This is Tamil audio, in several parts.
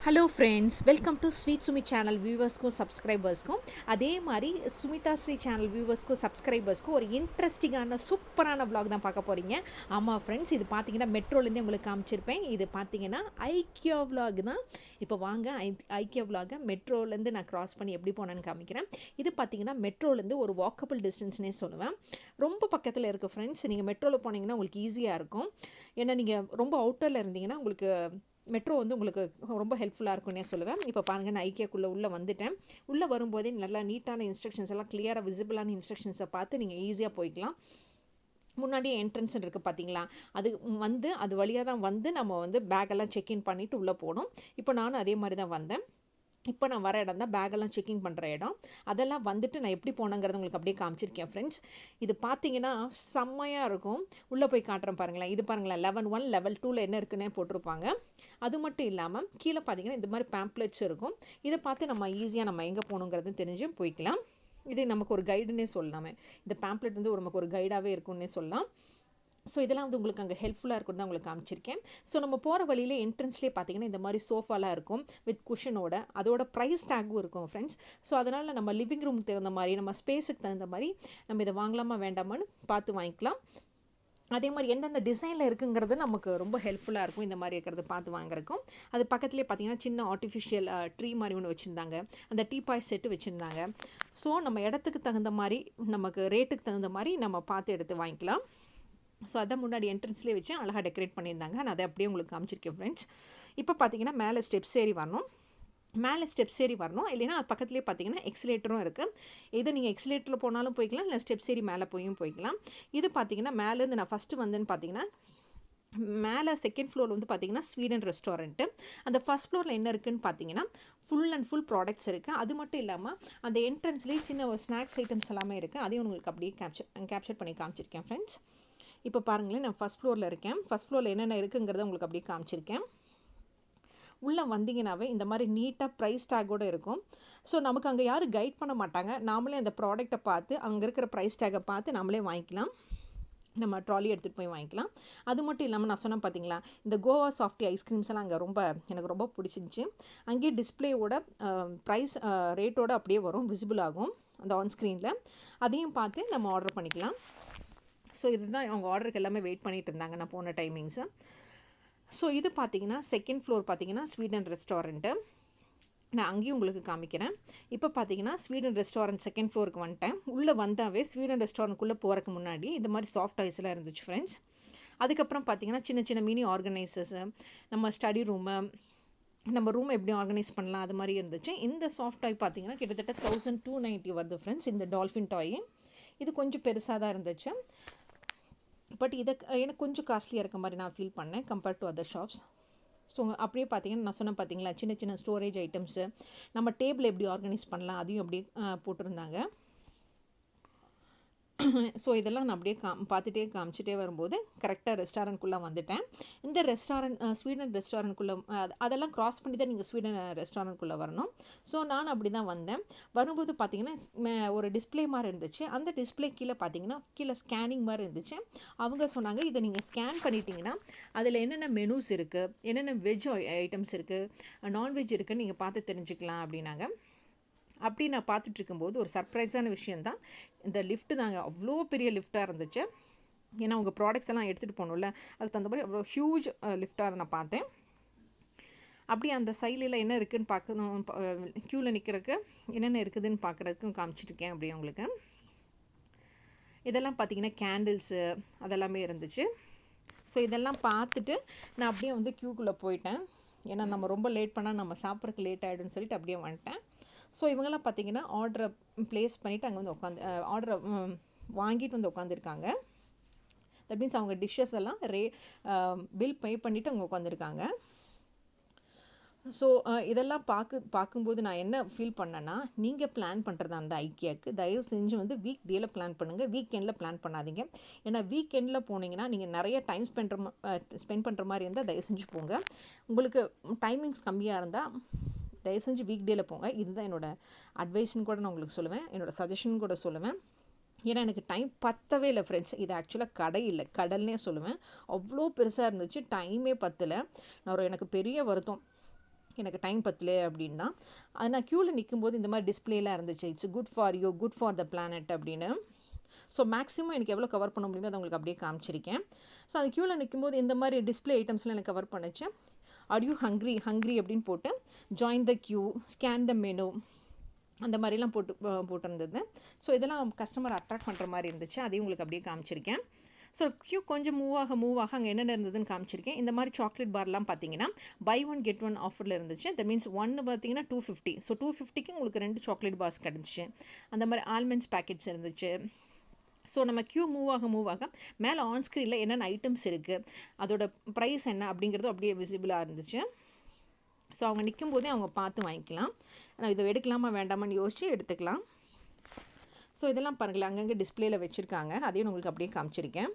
Hello friends, welcome to sweet Sumi channel வியூவர்ஸ்க்கும் சப்ஸ்கிரைபர்ஸ்க்கும், அதே மாதிரி சுமிதா ஸ்ரீ சேனல் வியூவர்ஸ்க்கும் சப்ஸ்கிரைபர்ஸ்க்கும் ஒரு இன்ட்ரெஸ்டிங்கான சூப்பரான விளாக் தான் பார்க்க போகிறீங்க. ஆமாம் ஃப்ரெண்ட்ஸ், இது பார்த்தீங்கன்னா மெட்ரோலேருந்தே உங்களுக்கு காமிச்சிருப்பேன். இது பார்த்தீங்கன்னா ஐக்கியா விளாக் தான். இப்போ வாங்க ஐக்கியா விளாகை மெட்ரோலேருந்து நான் கிராஸ் பண்ணி எப்படி போனேன்னு காமிக்கிறேன். இது பார்த்தீங்கன்னா மெட்ரோலேருந்து ஒரு வாக்கபிள் டிஸ்டன்ஸ்னே சொல்லுவேன். ரொம்ப பக்கத்தில் இருக்குது ஃப்ரெண்ட்ஸ். நீங்கள் மெட்ரோவில் போனீங்கன்னா உங்களுக்கு ஈஸியாக இருக்கும். ஏன்னா நீங்கள் ரொம்ப அவுட்டரில் இருந்தீங்கன்னா உங்களுக்கு மெட்ரோ வந்து உங்களுக்கு ரொம்ப ஹெல்ப்ஃபுல்லாக இருக்கும்னே சொல்லுவேன். இப்போ பாருங்கள், நான் ஐக்கியாக்குள்ளே உள்ளே வந்துட்டேன். உள்ளே வரும்போதே நல்லா நீட்டான இன்ஸ்ட்ரக்ஷன்ஸ் எல்லாம் கிளியராக விசிபிளான இன்ஸ்ட்ரக்ஷன்ஸை பார்த்து நீங்கள் ஈஸியாக போய்க்கலாம். முன்னாடியே என்ட்ரன்ஸ் இருக்குது பார்த்தீங்களா, அது வழியாக தான் வந்து நம்ம வந்து பேக்கெல்லாம் செக்இன் பண்ணிவிட்டு உள்ளே போகணும். இப்போ நானும் அதே மாதிரி தான் வந்தேன். இப்போ நான் வர இடம் தான் பேக்கெல்லாம் செக்கிங் பண்ணுற இடம். அதெல்லாம் வந்துட்டு நான் எப்படி போனேங்கிறது உங்களுக்கு அப்படியே காமிச்சிருக்கேன் ஃப்ரெண்ட்ஸ். இது பார்த்தீங்கன்னா செம்மையாக இருக்கும். உள்ளே போய் காட்டுறேன் பாருங்களேன். இது பாருங்களேன், லெவல் 1 லெவல் 2ல் என்ன இருக்குன்னே போட்டிருப்பாங்க. அது மட்டும் இல்லாமல் கீழே பார்த்தீங்கன்னா இந்த மாதிரி பேம்ப்ளெட்ஸ் இருக்கும். இதை பார்த்து நம்ம ஈஸியாக நம்ம எங்கே போகணுங்கிறது தெரிஞ்சு போய்க்கலாம். இது நமக்கு ஒரு கைடுன்னே சொல்லலாமே. இந்த பேம்ப்ளெட் வந்து நமக்கு ஒரு கைடாகவே இருக்கும்னே சொல்லலாம். ஸோ இதெல்லாம் வந்து உங்களுக்கு அங்கே ஹெல்ப்ஃபுல்லாக இருக்குன்னு தான் உங்களுக்கு காமிச்சிருக்கேன். ஸோ நம்ம போகிற வழியிலே என்ட்ரன்ஸ்லேயே பார்த்தீங்கன்னா இந்த மாதிரி சோஃபாலாம் இருக்கும் வித் குஷனோட. அதோட ப்ரைஸ் டேக்கும் இருக்கும் ஃப்ரெண்ட்ஸ். ஸோ அதனால் நம்ம லிவிங் ரூமுக்கு தகுந்த மாதிரி, நம்ம ஸ்பேஸுக்கு தகுந்த மாதிரி நம்ம இதை வாங்கலாமா வேண்டாமான்னு பார்த்து வாங்கிக்கலாம். அதே மாதிரி எந்தெந்த டிசைனில் இருக்குங்கிறது நமக்கு ரொம்ப ஹெல்ப்ஃபுல்லாக இருக்கும். இந்த மாதிரி இருக்கிறது பார்த்து வாங்குறதுக்கும். அது பக்கத்துலேயே பார்த்தீங்கன்னா சின்ன ஆர்டிஃபிஷியல் ட்ரீ மாதிரி ஒன்று வச்சுருந்தாங்க. அந்த டீபாய் செட்டு வச்சுருந்தாங்க. ஸோ நம்ம இடத்துக்கு தகுந்த மாதிரி, நமக்கு ரேட்டுக்கு தகுந்த மாதிரி நம்ம பார்த்து எடுத்து வாங்கிக்கலாம். ஸோ அதான் முன்னாடி என்ட்ரன்ஸ்லேயே வச்சு அழகாக டெக்கரேட் பண்ணியிருந்தாங்க. நான் அதை அப்படியே உங்களுக்கு காமிச்சிருக்கேன் ஃப்ரெண்ட்ஸ். இப்போ பார்த்தீங்கன்னா மேலே ஸ்டெப்ஸ் ஏறி வரணும். இல்லைன்னா அது பக்கத்துலேயே பார்த்தீங்கன்னா எக்ஸிலேட்டரும் இருக்குது. இதை நீங்கள் எக்ஸிலேட்டரில் போனாலும் போய்க்கலாம், இல்லை ஸ்டெப்ஸ் ஏறி மேலே போய்க்கலாம். இது பார்த்தீங்கன்னா மேலேருந்து நான் ஃபஸ்ட்டு வந்தேன்னு பார்த்தீங்கன்னா மேலே செகண்ட் ஃப்ளோர் வந்து பார்த்தீங்கன்னா ஸ்வீடன் ரெஸ்டாரண்ட்டு. அந்த ஃபர்ஸ்ட் ஃப்ளோரில் என்ன இருக்குன்னு பார்த்தீங்கன்னா ஃபுல் அண்ட் ஃபுல் ப்ராடக்ட்ஸ் இருக்குது. அது மட்டும் இல்லாமல் அந்த என்ட்ரன்ஸ்லேயே சின்ன ஒரு ஸ்நாக்ஸ் ஐட்டம்ஸ் எல்லாமே இருக்குது. அதையும் உங்களுக்கு அப்படியே கேப்சர் பண்ணி காமிச்சிருக்கேன் ஃப்ரெண்ட்ஸ். இப்போ பாருங்களேன், நான் ஃபர்ஸ்ட் ஃப்ளோரில் இருக்கேன். ஃபர்ஸ்ட் ஃப்ளோரில் என்னென்ன இருக்குங்கிறத உங்களுக்கு அப்படியே காமிச்சிருக்கேன். உள்ளே வந்தீங்கன்னாவே இந்த மாதிரி நீட்டாக ப்ரைஸ் டேக்கோடு இருக்கும். ஸோ நமக்கு அங்கே யாரும் கைட் பண்ண மாட்டாங்க. நாமளே அந்த ப்ராடக்டை பார்த்து, அங்கே இருக்கிற ப்ரைஸ் டேக்கை பார்த்து நம்மளே வாங்கிக்கலாம். நம்ம ட்ராலி எடுத்துகிட்டு போய் வாங்கிக்கலாம். அது மட்டும் இல்லாமல் நான் சொன்னேன் பார்த்தீங்களா, இந்த கோவா சாஃப்டி ஐஸ்கிரீம்ஸ் எல்லாம் அங்கே எனக்கு ரொம்ப பிடிச்சிருந்துச்சு. அங்கேயே டிஸ்பிளேயோட ப்ரைஸ் ரேட்டோட அப்படியே வரும், விசிபிள் ஆகும் அந்த ஆன்ஸ்க்ரீனில். அதையும் பார்த்து நம்ம ஆர்டர் பண்ணிக்கலாம். ஸோ இதுதான் அவங்க ஆர்டருக்கு எல்லாமே வெயிட் பண்ணிட்டு இருந்தாங்க நான் போன டைமிங்ஸு. ஸோ இது பார்த்தீங்கன்னா செகண்ட் ஃப்ளோர் பார்த்தீங்கன்னா ஸ்வீடன் ரெஸ்டாரண்ட்டு. நான் அங்கேயும் உங்களுக்கு காமிக்கிறேன். இப்போ பார்த்தீங்கன்னா ஸ்வீடன் ரெஸ்டாரண்ட் செகண்ட் ஃப்ளோருக்கு வந்துட்டேன். உள்ளே வந்தாவே ஸ்வீடன் ரெஸ்டாரண்ட்குள்ளே போகிறதுக்கு முன்னாடி இந்த மாதிரி சாஃப்ட் ஐஸ்லாம் இருந்துச்சு ஃப்ரெண்ட்ஸ். அதுக்கப்புறம் பார்த்தீங்கன்னா சின்ன சின்ன மினி ஆர்கனைசர்ஸு, நம்ம ஸ்டடி ரூமு, நம்ம ரூம் எப்படி ஆர்கனைஸ் பண்ணலாம், அது மாதிரி இருந்துச்சு. இந்த சாஃப்ட் டாய் பார்த்தீங்கன்னா கிட்டத்தட்ட 1290 வருது ஃப்ரெண்ட்ஸ். இந்த டால்ஃபின் டாய் இது கொஞ்சம் பெருசாக தான் இருந்துச்சு. பட் எனக்கு கொஞ்சம் காஸ்ட்லியாக இருக்க மாதிரி நான் ஃபீல் பண்ணேன் compared to other shops. So அப்படியே பார்த்தீங்கன்னா நான் சொன்னேன் பார்த்தீங்களா, சின்ன சின்ன ஸ்டோரேஜ் ஐட்டம்ஸு, நம்ம டேபிள் எப்படி ஆர்கனைஸ் பண்ணலாம் அதையும் அப்படியே போட்டிருந்தாங்க. ஸோ இதெல்லாம் நான் அப்படியே காமிச்சிட்டே வரும்போது கரெக்டாக ரெஸ்டாரண்ட்குள்ளே வந்துட்டேன். இந்த ஸ்வீடன் ரெஸ்டாரண்ட்குள்ளே அதெல்லாம் கிராஸ் பண்ணி தான் நீங்கள் ஸ்வீடன் ரெஸ்டாரண்ட்குள்ளே வரணும். ஸோ நான் அப்படி தான் வந்தேன். வரும்போது பார்த்தீங்கன்னா ஒரு டிஸ்பிளே மாதிரி இருந்துச்சு. அந்த டிஸ்பிளே கீழே ஸ்கேனிங் மாதிரி இருந்துச்சு. அவங்க சொன்னாங்க, இதை நீங்கள் ஸ்கேன் பண்ணிட்டீங்கன்னா அதில் என்னென்ன மெனூஸ் இருக்குது, என்னென்ன வெஜ் ஐட்டம்ஸ் இருக்குது, நான்வெஜ் இருக்குன்னு நீங்கள் பார்த்து தெரிஞ்சுக்கலாம் அப்படின்னாங்க. அப்படி நான் பார்த்துட்டு இருக்கும்போது ஒரு சர்ப்ரைஸான விஷயந்தான். இந்த லிஃப்ட் தாங்க அவ்வளோ பெரிய லிஃப்டாக இருந்துச்சு. ஏன்னா உங்கள் ப்ராடக்ட்ஸ் எல்லாம் எடுத்துகிட்டு போகணும்ல, அதுக்கு தகுந்த மாதிரி அவ்வளோ ஹியூஜ் லிஃப்டாக நான் பார்த்தேன். அப்படி அந்த சைடில் என்ன இருக்குதுன்னு பார்க்கணும், க்யூவில் நிற்கிறதுக்கு என்னென்ன இருக்குதுன்னு பார்க்குறதுக்கும் காமிச்சிட்ருக்கேன் அப்படியே உங்களுக்கு. இதெல்லாம் பார்த்தீங்கன்னா கேண்டில்ஸு அதெல்லாமே இருந்துச்சு. ஸோ இதெல்லாம் பார்த்துட்டு நான் அப்படியே வந்து க்யூக்குள்ளே போயிட்டேன். ஏன்னா நம்ம ரொம்ப லேட் பண்ணால் நம்ம சாப்பிட்றதுக்கு லேட் ஆகிடும்னு சொல்லிட்டு அப்படியே வந்துட்டேன். ஸோ இவங்கெல்லாம் பார்த்தீங்கன்னா ஆர்டரை ப்ளேஸ் பண்ணிவிட்டு அங்கே வந்து ஆர்டரை வாங்கிட்டு வந்து உட்காந்துருக்காங்க. தட் மீன்ஸ் அவங்க டிஷ்ஷஸ் எல்லாம் பில் பே பண்ணிவிட்டு அவங்க உட்காந்துருக்காங்க. ஸோ இதெல்லாம் பார்க்கும்போது நான் என்ன ஃபீல் பண்ணேன்னா, நீங்கள் பிளான் பண்ணுறது அந்த ஐக்கியாவுக்கு தயவு செஞ்சு வந்து வீக் டேயில் பிளான் பண்ணுங்கள், வீக்கெண்டில் பிளான் பண்ணாதீங்க. ஏன்னா வீக்கெண்டில் போனீங்கன்னா நீங்கள் நிறைய டைம் ஸ்பெண்ட் பண்ணுற மாதிரி இருந்தால் தயவு செஞ்சு போங்க. உங்களுக்கு டைமிங்ஸ் கம்மியாக இருந்தால் தயவு செஞ்சு வீக் டேயில் போங்க. இதுதான் என்னோட அட்வைஸ்ன்னு கூட நான் உங்களுக்கு சொல்லுவேன், என்னோட சஜஷன் கூட சொல்லுவேன். ஏன்னா எனக்கு டைம் பத்தவே இல்லை ஃப்ரெண்ட்ஸ். இது ஆக்சுவலாக கடை இல்லை, கடல்னே சொல்லுவேன். அவ்வளோ பெருசாக இருந்துச்சு, டைமே பத்தலை. எனக்கு பெரிய வருத்தம். எனக்கு டைம் பத்தல அப்படின்னா அது நான் க்யூவில் நிற்கும்போது இந்த மாதிரி டிஸ்பிளேலாம் இருந்துச்சு, it's good for you, good for the planet அப்படின்னு. ஸோ மேக்ஸிமம் எனக்கு எவ்வளோ கவர் பண்ண முடியுமோ அதை உங்களுக்கு அப்படியே காமிச்சிருக்கேன். ஸோ அந்த க்யூவில் நிற்கும்போது இந்த மாதிரி டிஸ்பிளே ஐட்டம்ஸ்லாம் எனக்கு கவர் பண்ணுச்சு. ஆர் யூ ஹங்க்ரி அப்படின்னு போட்டு join the Q, scan the menu அந்த மாதிரிலாம் போட்டிருந்தது. ஸோ இதெல்லாம் கஸ்டமர் அட்ராக்ட் பண்ணுற மாதிரி இருந்துச்சு, அதையும் உங்களுக்கு அப்படியே காமிச்சிருக்கேன். ஸோ க்யூ கொஞ்சம் மூவ் ஆக அங்கே என்னென்ன இருந்ததுன்னு காமிச்சிருக்கேன். இந்த மாதிரி சாக்லேட் பார்லாம் பார்த்தீங்கன்னா பை ஒன் கெட் ஒன் ஆஃபரில் இருந்துச்சு. தட் மீன்ஸ் ஒன்று பார்த்தீங்கன்னா 250. ஸோ 250க்கு உங்களுக்கு 2 சாக்லேட் பார்ஸ் கிடந்துச்சு. அந்த மாதிரி ஆல்மண்ட்ஸ் பேக்கெட்ஸ் இருந்துச்சு. ஸோ நம்ம க்யூ மூவ் ஆக மேலே ஆன்ஸ்க்ரீனில் என்னென்ன ஐட்டம்ஸ் இருக்குது, அதோட ப்ரைஸ் என்ன அப்படிங்கிறது அப்படியே விசிபிளாக இருந்துச்சு. ஸோ அவங்க நிற்கும் போதே அவங்க பார்த்து வாங்கிக்கலாம். நான் இதை எடுக்கலாமா வேண்டாமான்னு யோசிச்சு எடுத்துக்கலாம். ஸோ இதெல்லாம் பாருங்களேன், அங்கங்கே டிஸ்பிளேல வச்சுருக்காங்க, அதையும் உங்களுக்கு அப்படியே காமிச்சிருக்கேன்.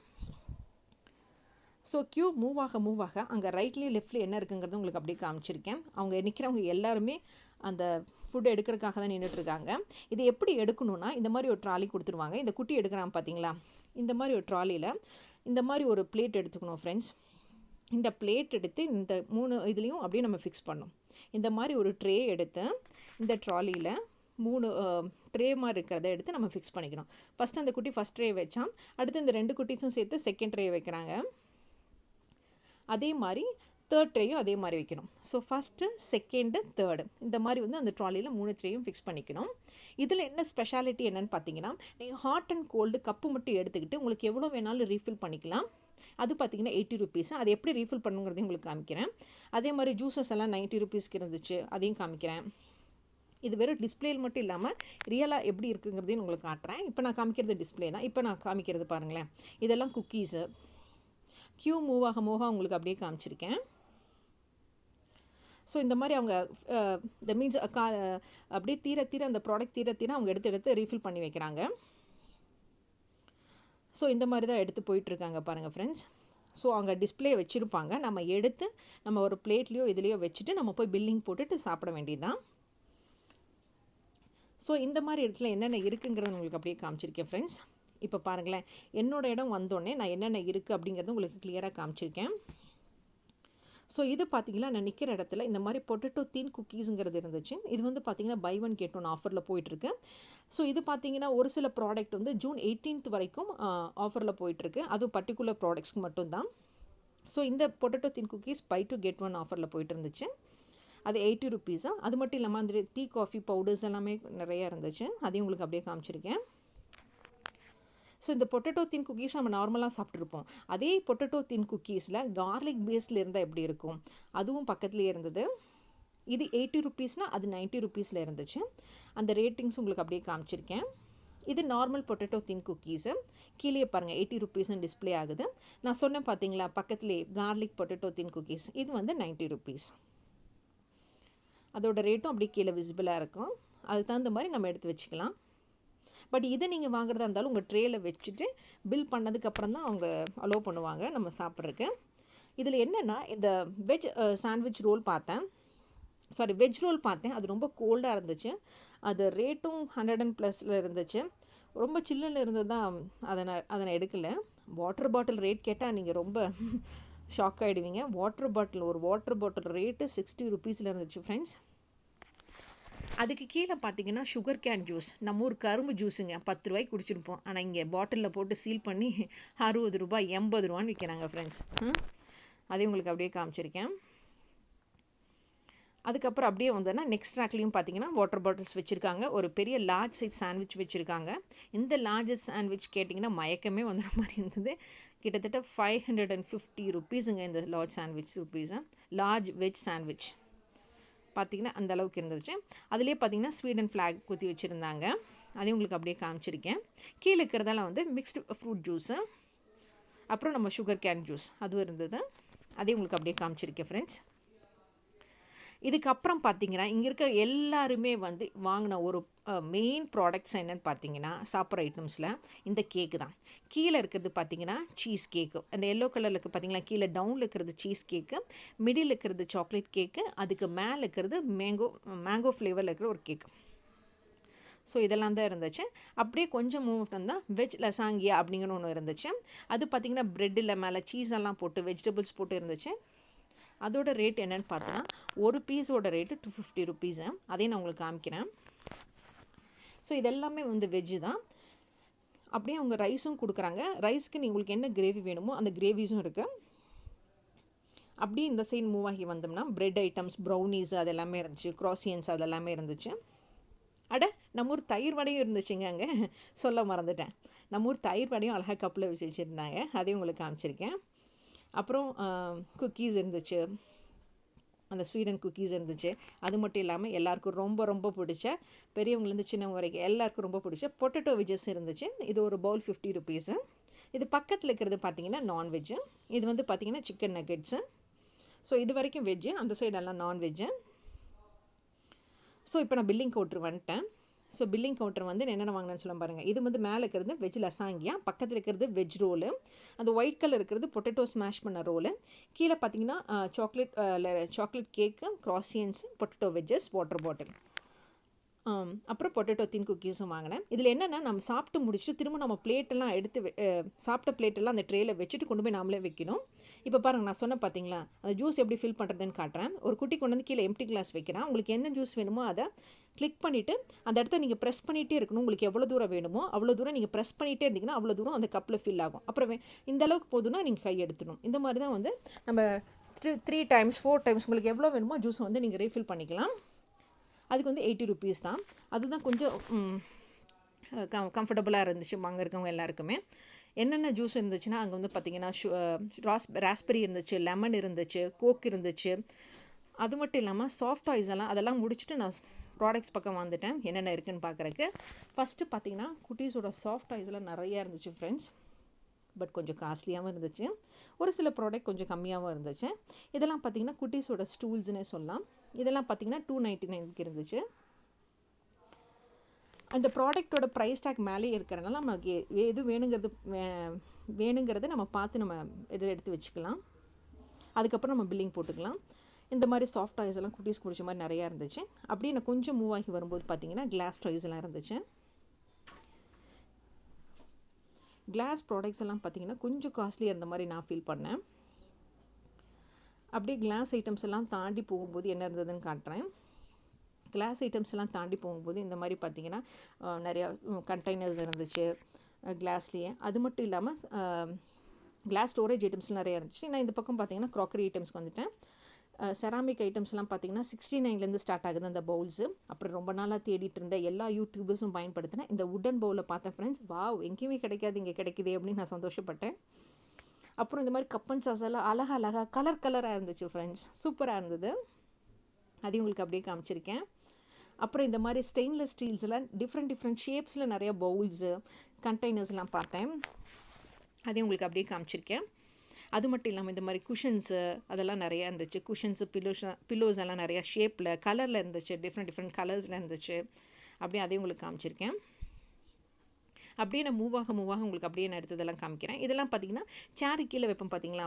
ஸோ க்யூ மூவ் ஆக அங்கே ரைட்லேயும் லெஃப்ட்லேயும் என்ன இருக்குங்கிறது உங்களுக்கு அப்படியே காமிச்சிருக்கேன். அவங்க நிற்கிறவங்க எல்லாருமே அந்த ஃபுட் எடுக்கிறதுக்காக தான் நின்றுட்டுருக்காங்க. இது எப்படி எடுக்கணும்னா இந்த மாதிரி ஒரு ட்ராலி கொடுத்துருவாங்க. இந்த குட்டி எடுக்கிறான் பார்த்தீங்களா, இந்த மாதிரி ஒரு ட்ராலியில் இந்த மாதிரி ஒரு பிளேட் எடுத்துக்கணும் ஃப்ரெண்ட்ஸ். இந்த பிளேட் எடுத்து இந்த 3 இதுலேயும் அப்படியே நம்ம ஃபிக்ஸ் பண்ணணும். இந்த மாதிரி ஒரு ட்ரே எடுத்து இந்த ட்ராலியில் 3 ட்ரே மாதிரி இருக்கிறத எடுத்து நம்ம ஃபிக்ஸ் பண்ணிக்கணும். ஃபஸ்ட்டு அந்த குட்டி ஃபஸ்ட் ட்ரே வச்சான், அடுத்து இந்த 2 குட்டிஸும் சேர்த்து செகண்ட் ட்ரே வைக்கிறாங்க. அதே மாதிரி தேர்ட் ட்ரேயும் அதே மாதிரி வைக்கணும். ஸோ ஃபஸ்ட்டு செகண்டு தேர்டு இந்த மாதிரி வந்து அந்த ட்ராலியில் 3 ட்ரேயும் ஃபிக்ஸ் பண்ணிக்கணும். இதில் என்ன ஸ்பெஷாலிட்டி என்னன்னு பார்த்தீங்கன்னா, நீங்கள் ஹாட் அண்ட் கோல்டு கப்பு மட்டும் எடுத்துக்கிட்டு உங்களுக்கு எவ்வளோ வேணாலும் ரீஃபில் பண்ணிக்கலாம். அது பார்த்தீங்கன்னா 80 rupees. அது எப்படி ரீஃபில் பண்ணுங்கிறதையும் உங்களுக்கு காமிக்கிறேன். அதே மாதிரி ஜூஸஸ் எல்லாம் 90 rupeesக்கு இருந்துச்சு, அதையும் காமிக்கிறேன். இது வெறும் டிஸ்பிளேயில் மட்டும் இல்லாமல் ரியலாக எப்படி இருக்குங்கிறதையும் உங்களுக்கு காட்டுறேன். இப்போ நான் காமிக்கிறது டிஸ்பிளே தான். இப்போ நான் காமிக்கிறது பாருங்களேன், இதெல்லாம் குக்கீஸு. க்யூ மூவ் ஆக உங்களுக்கு அப்படியே காமிச்சிருக்கேன். ஸோ இந்த மாதிரி அவங்க த மீன்ஸ் அப்படியே தீர அந்த ப்ராடக்ட் தீர அவங்க எடுத்து ரீஃபில் பண்ணி வைக்கிறாங்க. ஸோ இந்த மாதிரி தான் எடுத்து போயிட்டுருக்காங்க பாருங்கள் ஃப்ரெண்ட்ஸ். ஸோ அங்கே டிஸ்பிளே வச்சுருப்பாங்க, நம்ம எடுத்து நம்ம ஒரு பிளேட்லேயோ இதுலேயோ வச்சுட்டு நம்ம போய் பில்லிங் போட்டுட்டு சாப்பிட வேண்டியதுதான். ஸோ இந்த மாதிரி இடத்துல என்னென்ன இருக்குங்கிறத உங்களுக்கு அப்படியே காமிச்சிருக்கேன் ஃப்ரெண்ட்ஸ். இப்போ பாருங்களேன், என்னோட இடம் வந்தோடனே நான் என்னென்ன இருக்குது அப்படிங்கிறது உங்களுக்கு கிளியராக காமிச்சிருக்கேன். ஸோ இது பார்த்தீங்கன்னா நான் நிற்கிற இடத்துல இந்த மாதிரி பொட்டேட்டோ தீன் குக்கீஸுங்கிறது இருந்துச்சு. இது வந்து பார்த்தீங்கன்னா பை ஒன் கெட் ஒன் ஆஃபரில் போயிட்டுருக்கு. ஸோ இது பார்த்தீங்கன்னா ஒரு சில ப்ராடக்ட் வந்து ஜூன் 18th வரைக்கும் ஆஃபரில் போயிட்டுருக்கு. அதுவும் பர்டிகுலர் ப்ராடக்ட்ஸ்க்கு மட்டும்தான். ஸோ இந்த potato thin cookies buy two get one ஆஃபரில் போயிட்டு இருந்துச்சு. அது 80 rupees. அது மட்டும் இல்லாமல் அந்த டீ காஃபி பவுடர்ஸ் எல்லாமே நிறையா இருந்துச்சு, அதையும் உங்களுக்கு அப்படியே காமிச்சிருக்கேன். ஸோ இந்த பொட்டேட்டோ தீன் குக்கீஸ் நம்ம நார்மலாக சாப்பிட்ருப்போம். அதே பொட்டேட்டோ தீன் குக்கீஸில் கார்லிக் பேஸில் இருந்தால் எப்படி இருக்கும், அதுவும் பக்கத்துலேயே இருந்தது. இது 80 rupeesனா அது 90 rupeesல இருந்துச்சு. அந்த ரேட்டிங்ஸ் உங்களுக்கு அப்படியே காமிச்சிருக்கேன். இது நார்மல் பொட்டேட்டோ தீன் குக்கீஸு. கீழே பாருங்கள் 80 rupeesன்னு டிஸ்பிளே ஆகுது. நான் சொன்னேன் பார்த்தீங்களா பக்கத்துலேயே கார்லிக் பொட்டேட்டோ தீன் குக்கீஸ், இது வந்து 90 rupees. அதோட ரேட்டும் அப்படியே கீழே விசிபிளாக இருக்கும். அதுக்கு தகுந்த மாதிரி நம்ம எடுத்து வச்சுக்கலாம். பட் இதை நீங்கள் வாங்குறதா இருந்தாலும் உங்கள் ட்ரேயில் வச்சுட்டு பில் பண்ணதுக்கப்புறம் தான் அவங்க அலோவ் பண்ணுவாங்க நம்ம சாப்பிட்றதுக்கு. இதில் என்னென்னா இந்த வெஜ் சாண்ட்விச் ரோல் பார்த்தேன், வெஜ் ரோல் பார்த்தேன். அது ரொம்ப கோல்டாக இருந்துச்சு. அது ரேட்டும் 100+ இருந்துச்சு. ரொம்ப சில்லுன்னு இருந்தது தான் அதை நான் எடுக்கலை. வாட்டர் பாட்டில் ரேட் கேட்டால் நீங்கள் ரொம்ப ஷாக் ஆகிடுவீங்க. ஒரு வாட்டர் பாட்டில் ரேட்டு 60 rupeesல இருந்துச்சு ஃப்ரெண்ட்ஸ். அதுக்கு கீழே பார்த்தீங்கன்னா சுகர் கேன் ஜூஸ், நம்ம ஊர் கரும்பு ஜூஸுங்க, 10 ரூபாய்க்கு குடிச்சிருப்போம். ஆனால் இங்கே பாட்டிலில் போட்டு சீல் பண்ணி 60 ரூபாய் 80 ரூபான்னு விற்கிறாங்க ஃப்ரெண்ட்ஸ். அதையும் உங்களுக்கு அப்படியே காமிச்சிருக்கேன். அதுக்கப்புறம் அப்படியே வந்தோன்னா நெக்ஸ்ட் ரேக்லையும் பார்த்தீங்கன்னா வாட்டர் பாட்டில்ஸ் வச்சுருக்காங்க. ஒரு பெரிய லார்ஜ் சைஸ் சாண்ட்விச் வச்சுருக்காங்க. இந்த லார்ஜஸ்ட் சாண்ட்விச் கேட்டிங்கன்னா மயக்கமே வந்துடுற மாதிரி இருந்தது. கிட்டத்தட்ட 550 rupeesங்க இந்த லார்ஜ் வெஜ் சாண்ட்விச் பார்த்தீங்கன்னா அந்த அளவுக்கு இருந்துச்சு. அதுலேயே பார்த்தீங்கன்னா ஸ்வீடன் ஃப்ளாக் குத்தி வச்சுருந்தாங்க, அதையும் உங்களுக்கு அப்படியே காமிச்சிருக்கேன். கீழே இருக்கிறதெல்லாம் வந்து மிக்ஸ்டு ஃப்ரூட் ஜூஸு, அப்புறம் நம்ம சுகர் கேன் ஜூஸ் அதுவும் இருந்தது, அதையும் உங்களுக்கு அப்படியே காமிச்சிருக்கேன் ஃப்ரெண்ட்ஸ். இதுக்கப்புறம் பார்த்தீங்கன்னா இங்கே இருக்க எல்லாருமே வந்து வாங்கின ஒரு மெயின் ப்ராடக்ட்ஸ் என்னன்னு பார்த்தீங்கன்னா சாப்பிட்ற ஐட்டம்ஸில் இந்த கேக்கு தான். கீழே இருக்கிறது பார்த்தீங்கன்னா சீஸ் கேக்கு, அந்த எல்லோ கலரில் இருக்குது பார்த்தீங்களா, கீழே டவுனில் இருக்கிறது சீஸ் கேக்கு, மிடில் இருக்கிறது சாக்லேட் கேக்கு, அதுக்கு மேலே இருக்கிறது மேங்கோ ஃப்ளேவரில் இருக்கிற ஒரு கேக்கு. ஸோ இதெல்லாம் தான் இருந்துச்சு. அப்படியே கொஞ்சம் மூவ் தான் வெஜ் லசாங்கியா அப்படிங்கிற ஒன்று இருந்துச்சு. அது பார்த்தீங்கன்னா ப்ரெட்டில் மேலே சீஸ் எல்லாம் போட்டு வெஜிடபிள்ஸ் போட்டு இருந்துச்சு. அதோட ரேட் என்னன்னு பார்த்தோன்னா ஒரு பீஸோட ரேட்டு 250 ருபீஸு. அதையும் நான் உங்களுக்கு காமிக்கிறேன். ஸோ இதெல்லாமே வந்து வெஜ்ஜு தான். அப்படியே அவங்க ரைஸும் கொடுக்குறாங்க. ரைஸ்க்கு உங்களுக்கு என்ன கிரேவி வேணுமோ அந்த கிரேவிஸும் இருக்குது. அப்படியே இந்த சைடு மூவ் ஆகி வந்தோம்னா பிரெட் ஐட்டம்ஸ், ப்ரௌனிஸ் அதெல்லாமே இருந்துச்சு, க்ராசியன்ஸ் அதெல்லாமே இருந்துச்சு. அட நம்ம ஊர் தயிர் வடையும் இருந்துச்சுங்க அங்கே, சொல்ல மறந்துட்டேன். நம்ம ஊர் தயிர் வடையும் அழகாக கப்பில் வச்சு வச்சுருந்தாங்க, அதையும் உங்களுக்கு காமிச்சிருக்கேன். அப்புறம் குக்கீஸ் இருந்துச்சு, அந்த ஸ்வீடன் குக்கீஸ் இருந்துச்சு. அது மட்டும் இல்லாமல் எல்லாருக்கும் ரொம்ப ரொம்ப பிடிச்ச, பெரியவங்கலேருந்து சின்னவங்க வரைக்கும் எல்லாருக்கும் ரொம்ப பிடிச்ச பொட்டேட்டோ வெஜ்ஜஸ் இருந்துச்சு. இது ஒரு பவுல் 50 ருபீஸு. இது பக்கத்தில் இருக்கிறது பார்த்தீங்கன்னா நான்வெஜ்ஜு. இது வந்து பார்த்தீங்கன்னா சிக்கன் நக்கெட்ஸு. ஸோ இது வரைக்கும் வெஜ்ஜு, அந்த சைடெல்லாம் நான்வெஜ்ஜு. ஸோ இப்போ நான் பில்லிங் கவுண்டர் வந்துட்டேன். ஸோ பில்லிங் கவுண்டர் வந்து என்னென்ன வாங்கினேன்னு சொல்ல பாருங்கள். இது வந்து மேலே இருக்கிறது வெஜ் லசாங்கியா, பக்கத்தில் இருக்கிறது வெஜ் ரோலு, அந்த ஒயிட் கலர் இருக்கிறது பொட்டேட்டோ ஸ்மாஷ் பண்ண ரோலு, கீழே பார்த்தீங்கன்னா chocolate cake, croissants, potato wedges, water bottle, அப்புறம் பொட்டேட்டோ தின் குக்கீஸும் வாங்கினேன். இதில் என்னென்னா நம்ம சாப்பிட்டு முடிச்சுட்டு திரும்ப நம்ம பிளேட்டெல்லாம் எடுத்து சாப்பிட்ட பிளேட்டெல்லாம் அந்த ட்ரேயில் வச்சுட்டு கொண்டு போய் நாமளே வைக்கணும். இப்போ பாருங்கள், நான் சொன்ன பார்த்தீங்களா அந்த ஜூஸ் எப்படி ஃபில் பண்ணுறதுன்னு காட்டுறேன். ஒரு குட்டி கொண்டு வந்து கீழே எம்டி கிளாஸ் வைக்கிறேன். உங்களுக்கு என்ன ஜூஸ் வேணுமோ அதை கிளிக் பண்ணிவிட்டு அந்த இடத்த நீங்கள் ப்ரெஸ் பண்ணிகிட்டே இருக்கணும். உங்களுக்கு எவ்வளோ தூரம் வேணுமோ அவ்வளோ தூரம் நீங்கள் ப்ரெஸ் பண்ணிகிட்டே இருந்தீங்கன்னா அவ்வளோ தூரம் அந்த கப்பில் ஃபில் ஆகும். அப்புறம் இந்த அளவுக்கு போதுன்னா நீங்கள் கை எடுத்துடணும். இந்த மாதிரி தான் வந்து நம்ம 3 times 4 times உங்களுக்கு எவ்வளோ வேணுமோ ஜூஸ் வந்து நீங்கள் ரீஃபில் பண்ணிக்கலாம். அதுக்கு வந்து 80 ருபீஸ் தான். அதுதான் கொஞ்சம் கம்ஃபர்டபுளாக இருந்துச்சு அங்கே இருக்கவங்க எல்லாருக்குமே. என்னென்ன ஜூஸ் இருந்துச்சுன்னா அங்கே வந்து பார்த்தீங்கன்னா ராஸ்பெரி இருந்துச்சு, லெமன் இருந்துச்சு, கோக் இருந்துச்சு. அது மட்டும் இல்லாமல் சாஃப்ட் டாய்ஸ் அதெல்லாம் முடிச்சுட்டு நான் ப்ராடக்ட்ஸ் பக்கம் வந்துட்டேன் என்னென்ன இருக்குன்னு பார்க்குறக்கு. ஃபஸ்ட்டு பார்த்தீங்கன்னா குட்டீஸோட சாஃப்ட் டாய்ஸ் எல்லாம் நிறையா இருந்துச்சு ஃப்ரெண்ட்ஸ். பட் கொஞ்சம் காஸ்ட்லியாகவும் இருந்துச்சு. ஒரு சில ப்ராடக்ட் கொஞ்சம் கம்மியாகவும் இருந்துச்சு. இதெல்லாம் பார்த்தீங்கன்னா குட்டீஸோட ஸ்டூல்ஸ்னே சொல்லலாம். இதெல்லாம் பார்த்தீங்கன்னா 299 இருந்துச்சு. அந்த ப்ராடக்டோட ப்ரைஸ் டேக் மேலே இருக்கிறனால நமக்கு எது வேணுங்கிறத நம்ம பார்த்து நம்ம இதில் எடுத்து வச்சுக்கலாம். அதுக்கப்புறம் நம்ம பில்லிங் போட்டுக்கலாம். இந்த மாதிரி சாஃப்ட் டாய்ஸ் எல்லாம் குட்டீஸ்க்கு பிடிச்ச மாதிரி நிறையா இருந்துச்சு. அப்படியே நான் கொஞ்சம் மூவ் ஆகி வரும்போது பார்த்தீங்கன்னா கிளாஸ் டாய்ஸ் எல்லாம் இருந்துச்சு. கிளாஸ் ப்ராடக்ட்ஸ் எல்லாம் பார்த்தீங்கன்னா கொஞ்சம் காஸ்ட்லியாக இருந்த மாதிரி நான் ஃபீல் பண்ணேன். அப்படியே கிளாஸ் ஐட்டம்ஸ் எல்லாம் தாண்டி போகும்போது என்ன இருந்ததுன்னு காட்டுறேன். கிளாஸ் ஐட்டம்ஸ் எல்லாம் தாண்டி போகும்போது இந்த மாதிரி பார்த்தீங்கன்னா நிறையா கண்டெய்னர்ஸ் இருந்துச்சு கிளாஸ்லேயே. அது மட்டும் இல்லாமல் கிளாஸ் ஸ்டோரேஜ் ஐட்டம்ஸ்லாம் நிறையா இருந்துச்சு. நான் இந்த பக்கம் பார்த்தீங்கன்னா க்ராக்கரி ஐட்டம்ஸ்க்கு வந்துட்டேன். செராமிக் ஐட்டம்ஸ்லாம் பார்த்தீங்கன்னா 69லேருந்து ஸ்டார்ட் ஆகுது அந்த பவுல்ஸு. அப்புறம் ரொம்ப நாளாக தேடிட்டு இருந்த எல்லா யூடியூபர்ஸும் பயன்படுத்தினேன் இந்த உடன் பவுலை பார்த்தேன் ஃப்ரெண்ட்ஸ். வாவ், எங்கேயுமே கிடைக்காது, இங்கே கிடைக்குது அப்படின்னு நான் சந்தோஷப்பட்டேன். அப்புறம் இந்த மாதிரி கப் அண்ட் சாஸ் எல்லாம் அழகாக கலராக இருந்துச்சு ஃப்ரெண்ட்ஸ், சூப்பராக இருந்தது. அதையும் உங்களுக்கு அப்படியே காமிச்சிருக்கேன். அப்புறம் இந்த மாதிரி ஸ்டெயின்லெஸ் ஸ்டீல்ஸ்லாம் டிஃப்ரெண்ட் ஷேப்ஸில் நிறைய பவுல்ஸு கண்டெய்னர்ஸ்லாம் பார்த்தேன். அதையும் உங்களுக்கு அப்படியே காமிச்சிருக்கேன். அது மட்டும் இல்லாமல் இந்த மாதிரி குஷன்ஸு அதெல்லாம் நிறையா இருந்துச்சு. குஷன்ஸு, பில்லோஸ் எல்லாம் நிறையா ஷேப்பில் கலரில் இருந்துச்சு, டிஃப்ரெண்ட் கலர்ஸில் இருந்துச்சு. அப்படியே அதையும் உங்களுக்கு காமிச்சிருக்கேன். அப்படியே நான் மூவ் ஆக உங்களுக்கு அப்படியே நான் எடுத்ததெல்லாம் காமிக்கிறேன். இதெல்லாம் பார்த்தீங்கன்னா சேரு கீழே வைப்போம் பார்த்தீங்களா,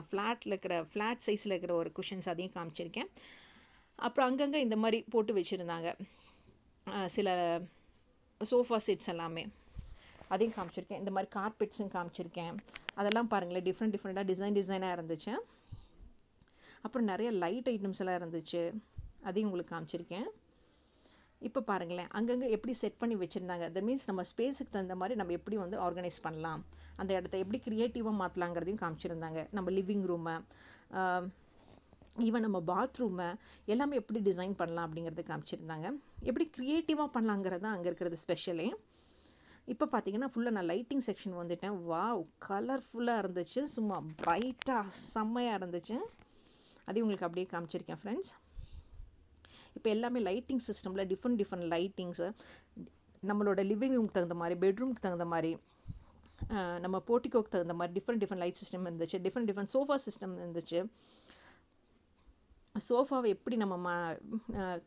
ஃப்ளாட் சைஸில் இருக்கிற ஒரு குஷன்ஸ், அதையும் காமிச்சிருக்கேன். அப்புறம் அங்கங்கே இந்த மாதிரி போட்டு வச்சுருந்தாங்க சில சோஃபா செட்ஸ் எல்லாமே, அதையும் காமிச்சிருக்கேன். இந்த மாதிரி கார்பெட்ஸும் காமிச்சிருக்கேன். அதெல்லாம் பாருங்களேன், டிஃப்ரெண்ட்டாக டிசைனாக இருந்துச்சு. அப்புறம் நிறைய லைட் ஐட்டம்ஸ் எல்லாம் இருந்துச்சு, அதையும் உங்களுக்கு காமிச்சிருக்கேன். இப்போ பாருங்களேன், அங்கங்கே எப்படி செட் பண்ணி வச்சுருந்தாங்க. தட் மீன்ஸ் நம்ம ஸ்பேஸுக்கு தகுந்த மாதிரி நம்ம எப்படி வந்து ஆர்கனைஸ் பண்ணலாம், அந்த இடத்த எப்படி க்ரியேட்டிவாக மாற்றலாங்கிறதையும் காமிச்சிருந்தாங்க. நம்ம லிவிங் ரூமை, ஈவன் நம்ம பாத்ரூமை எல்லாமே எப்படி டிசைன் பண்ணலாம் அப்படிங்கிறத காமிச்சிருந்தாங்க. எப்படி க்ரியேட்டிவாக பண்ணலாங்கிறது தான் அங்கே இருக்கிறது ஸ்பெஷலே. இப்போ பார்த்தீங்கன்னா ஃபுல்லாக நான் லைட்டிங் செக்ஷன் வந்துட்டேன். வாவ், கலர்ஃபுல்லாக இருந்துச்சு, சும்மா பிரைட்டாக செம்மையாக இருந்துச்சு. அதையும் உங்களுக்கு அப்படியே காமிச்சிருக்கேன் ஃப்ரெண்ட்ஸ். இப்போ எல்லாமே லைட்டிங் சிஸ்டமில் டிஃப்ரெண்ட் லைட்டிங்ஸு, நம்மளோட லிவிங் ரூமுக்கு தகுந்த மாதிரி, பெட்ரூமுக்கு தகுந்த மாதிரி, நம்ம போர்ட்டிகோக்கு தகுந்த மாதிரி டிஃப்ரெண்ட் லைட் சிஸ்டம் இருந்துச்சு. டிஃப்ரெண்ட் சோஃபா சிஸ்டம் இருந்துச்சு. சோஃபாவை எப்படி நம்ம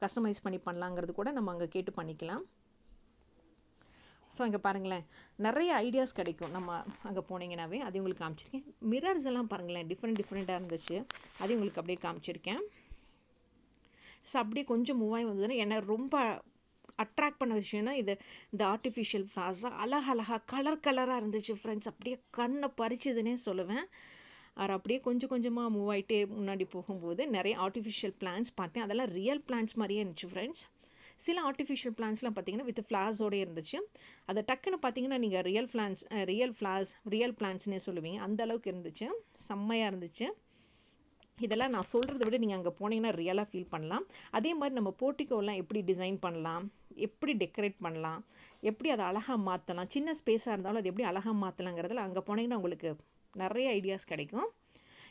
கஸ்டமைஸ் பண்ணி பண்ணலாங்கிறது கூட நம்ம அங்கே கேட்டு பண்ணிக்கலாம். ஸோ இங்கே பாருங்களேன், நிறைய ஐடியாஸ் கிடைக்கும் நம்ம அங்கே போனீங்கன்னாவே. அதையும் உங்களுக்கு காமிச்சிருக்கேன். மிரர்ஸ் எல்லாம் பாருங்களேன், டிஃப்ரெண்ட்டாக இருந்துச்சு, அதையும் உங்களுக்கு அப்படியே காமிச்சிருக்கேன். ஸோ அப்படியே கொஞ்சம் மூவ் ஆகி வந்ததுன்னா என்னை ரொம்ப அட்ராக்ட் பண்ண விஷயம்னா இந்த ஆர்டிஃபிஷியல் ஃப்ளார்ஸ் அழகாக கலராக இருந்துச்சு ஃப்ரெண்ட்ஸ். அப்படியே கண்ணை பறிச்சதுன்னே சொல்லுவேன். அப்படியே கொஞ்சம் கொஞ்சமாக மூவ் ஆகிட்டே முன்னாடி போகும்போது நிறைய ஆர்டிஃபிஷியல் பிளான்ஸ் பார்த்தேன். அதெல்லாம் ரியல் பிளான்ஸ் மாதிரியே இருந்துச்சு ஃப்ரெண்ட்ஸ். சில ஆர்டிஃபிஷியல் பிளான்ஸ்லாம் பார்த்தீங்கன்னா வித் ஃப்ளார்ஸோடு இருந்துச்சு. அதை டக்குன்னு பார்த்தீங்கன்னா நீங்கள் ரியல் பிளான்ஸ்னே சொல்லுவீங்க, அந்த அளவுக்கு இருந்துச்சு. செம்மையாக இருந்துச்சு. இதெல்லாம் நான் சொல்கிறத விட நீங்கள் அங்கே போனீங்கன்னா ரியலாக ஃபீல் பண்ணலாம். அதே மாதிரி நம்ம போர்ட்டிகோலாம் எப்படி டிசைன் பண்ணலாம், எப்படி டெக்கரேட் பண்ணலாம், எப்படி அதை அழகாக மாற்றலாம், சின்ன ஸ்பேஸாக இருந்தாலும் அது எப்படி அழகாக மாற்றலாங்கிறதுல அங்கே போனீங்கன்னா உங்களுக்கு நிறைய ஐடியாஸ் கிடைக்கும்.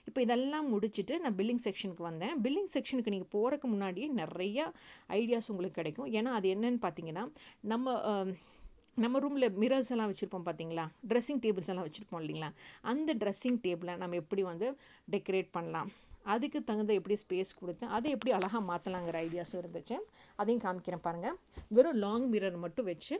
இப்போ இதெல்லாம் முடிச்சுட்டு நான் பில்லிங் செக்ஷனுக்கு வந்தேன். பில்லிங் செக்ஷனுக்கு நீங்கள் போகிறதுக்கு முன்னாடியே நிறைய ஐடியாஸ் உங்களுக்கு கிடைக்கும். ஏன்னா அது என்னன்னு பார்த்தீங்கன்னா, நம்ம ரூமில் மிரர்ஸ் எல்லாம் வச்சுருப்போம் பார்த்தீங்களா, ட்ரெஸ்ஸிங் டேபிள்ஸ் எல்லாம் வச்சுருப்போம் இல்லைங்களா, அந்த ட்ரெஸ்ஸிங் டேபிளை நம்ம எப்படி வந்து டெக்கரேட் பண்ணலாம், அதுக்கு தகுந்த எப்படி ஸ்பேஸ் கொடுத்து அதை எப்படி அழகாக மாற்றலாங்கிற ஐடியாஸும் இருந்துச்சு. அதையும் காமிக்கிறேன் பாருங்கள். வெறும் லாங் மிரர் மட்டும் வச்சு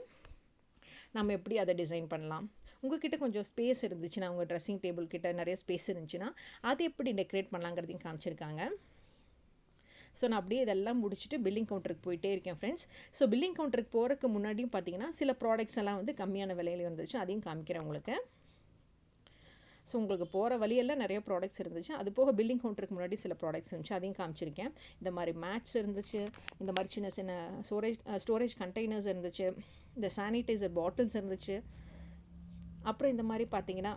நம்ம எப்படி அதை டிசைன் பண்ணலாம். உங்ககிட்ட கொஞ்சம் ஸ்பேஸ் இருந்துச்சுன்னா, உங்கள் ட்ரெஸ்ஸிங் டேபிள் கிட்ட நிறைய ஸ்பேஸ் இருந்துச்சுன்னா அதை எப்படி டெக்கரேட் பண்ணலாங்கிறதையும் காமிச்சிருக்காங்க. ஸோ நான் அப்படியே இதெல்லாம் முடிச்சுட்டு பில்லிங் கவுண்டருக்கு போயிட்டே இருக்கேன் ஃப்ரெண்ட்ஸ். ஸோ பில்லிங் கவுண்டருக்கு போகிறதுக்கு முன்னாடியும் பார்த்தீங்கன்னா சில ப்ராடக்ட்ஸ் எல்லாம் வந்து கம்மியான விலையில இருந்துச்சு, அதையும் காமிக்கிறேன் உங்களுக்கு. ஸோ உங்களுக்கு போகிற வழியெல்லாம் நிறைய ப்ராடக்ட்ஸ் இருந்துச்சு. அது போக பில்லிங் கவுண்டருக்கு முன்னாடி சில ப்ராடக்ட்ஸ் இருந்துச்சு, அதையும் காமிச்சிருக்கேன். இந்த மாதிரி மேட்ஸ் இருந்துச்சு, இந்த மாதிரி சின்ன சின்ன ஸ்டோரேஜ் கண்டெய்னர்ஸ் இருந்துச்சு, இந்த சானிடைசர் பாட்டில்ஸ் இருந்துச்சு. அப்புறம் இந்த மாதிரி பார்த்தீங்கன்னா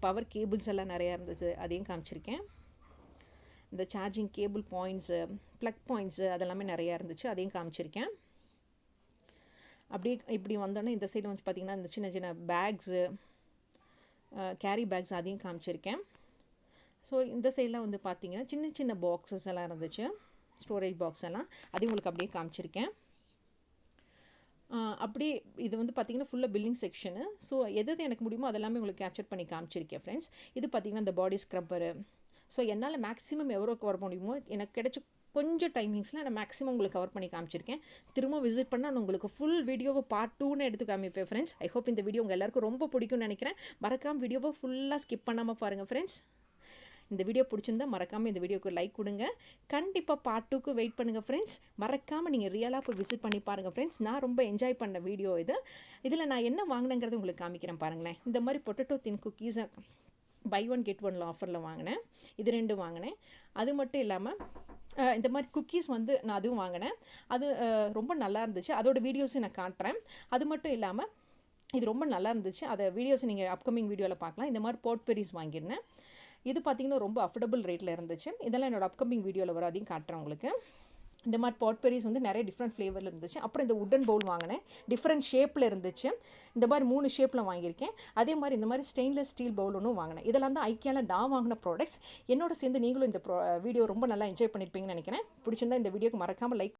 பவர் கேபிள்ஸ் எல்லாம் நிறையா இருந்துச்சு, அதையும் காமிச்சிருக்கேன். இந்த charging cable points, plug points அதெல்லாமே நிறையா இருந்துச்சு, அதையும் காமிச்சிருக்கேன். அப்படியே இப்படி வந்தோன்னே இந்த சைடு வந்து பார்த்தீங்கன்னா இந்த சின்ன சின்ன பேக்ஸு, கேரி பேக்ஸ், அதையும் காமிச்சிருக்கேன். ஸோ இந்த சைடெலாம் வந்து பார்த்தீங்கன்னா சின்ன சின்ன பாக்ஸஸ் எல்லாம் இருந்துச்சு, ஸ்டோரேஜ் பாக்ஸ் எல்லாம், அதையும் உங்களுக்கு அப்படியே காமிச்சிருக்கேன். அப்படியே இது வந்து பார்த்தீங்கன்னா ஃபுல்லாக பில்லிங் செக்ஷனு. ஸோ எது எனக்கு முடியுமோ அதெல்லாமே உங்களுக்கு கேப்சர் பண்ணி காமிச்சிருக்கேன் ஃப்ரெண்ட்ஸ். இது பார்த்தீங்கன்னா இந்த பாடி ஸ்க்ரப்பரு. ஸோ என்னால் மேக்ஸிமம் எவ்வளோ கவர் பண்ண முடியுமோ எனக்கு கிடைச்ச கொஞ்சம் டைமிங்ஸில் நான் மேக்ஸிமம் உங்களுக்கு கவர் பண்ணி காமிச்சிருக்கேன். திரும்ப விசிட் பண்ணால் நான் உங்களுக்கு ஃபுல் வீடியோவை பார்ட் 2ன்னு எடுத்து காமிப்பேன் ஃப்ரெண்ட்ஸ். ஐ ஹோப் இந்த வீடியோ உங்கள் எல்லாருக்கும் ரொம்ப பிடிக்கும்னு நினைக்கிறேன். மறக்காமல் வீடியோவை ஃபுல்லாக ஸ்கிப் பண்ணாமல் பாருங்கள் ஃப்ரெண்ட்ஸ். இந்த வீடியோ பிடிச்சிருந்தா மறக்காமல் இந்த வீடியோக்கு லைக் கொடுங்க. கண்டிப்பாக பார்ட் 2க்கு வெயிட் பண்ணுங்கள் ஃப்ரெண்ட்ஸ். மறக்காமல் நீங்கள் ரியலாக போய் விசிட் பண்ணி பாருங்கள் ஃப்ரெண்ட்ஸ். நான் ரொம்ப என்ஜாய் பண்ண வீடியோ இது. இதில் நான் என்ன வாங்கினேங்கிறது உங்களுக்கு காமிக்கிறேன் பாருங்களேன். இந்த மாதிரி பொட்டேட்டோ தின் குக்கீஸை பை 1 get 1 ஆஃபரில் வாங்கினேன். இது 2 வாங்கினேன். அது மட்டும் இல்லாமல் இந்த மாதிரி குக்கீஸ் வந்து நான் அதுவும் வாங்கினேன். அது ரொம்ப நல்லா இருந்துச்சு. அதோட வீடியோஸும் நான் காட்டுறேன். அது மட்டும் இல்லாமல் இது ரொம்ப நல்லா இருந்துச்சு. அதை வீடியோஸ் நீங்கள் அப்கமிங் வீடியோவில் பார்க்கலாம். இந்த மாதிரி போட்பெரிஸ் வாங்கியிருந்தேன். இது பார்த்தீங்கன்னா ரொம்ப அஃபோர்டபுள் ரேட்டில் இருந்துச்சு. இதெல்லாம் என்னோட அப்கமிங் வீடியோவில் வர அதையும் காட்டுறேன் உங்களுக்கு. இந்த மாதிரி பாட்பெரிஸ் வந்து நிறைய டிஃப்ரெண்ட் ஃப்ளேவரில் இருந்துச்சு. அப்புறம் இந்த உட்டன் பவுல் வாங்கினேன், டிஃப்ரெண்ட் ஷேப்பில் இருந்துச்சு. இந்த மாதிரி 3 ஷேப்பில் வாங்கியிருக்கேன். அதே மாதிரி இந்த மாதிரி ஸ்டெயின்லெஸ் ஸ்டீல் பவுல் ஒன்றும் வாங்கினேன். இதெல்லாம் தான் ஐக்கியாவில் நான் வாங்கின ப்ராடக்ட்ஸ். என்னோட சேர்ந்து நீங்களும் இந்த வீடியோ ரொம்ப நல்லா என்ஜாய் பண்ணியிருப்பீங்கன்னு நினைக்கிறேன். பிடிச்சிருந்தா இந்த வீடியோக்கு மறக்காமல் லைக்